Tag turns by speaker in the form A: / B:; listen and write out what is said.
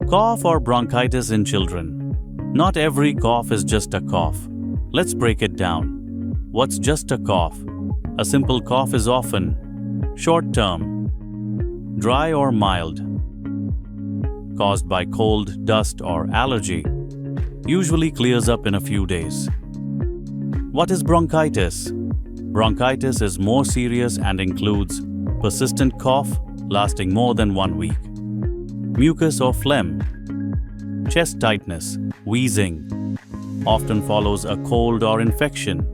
A: Cough or bronchitis in children. Not every cough is just a cough. Let's break it down. What's just a cough? A simple cough is often short-term, dry or mild, caused by cold, dust, or allergy. Usually clears up in a few days. What is bronchitis? Bronchitis is more serious and includes persistent cough lasting more than 1 week, mucus or phlegm, chest tightness, wheezing, often follows a cold or infection,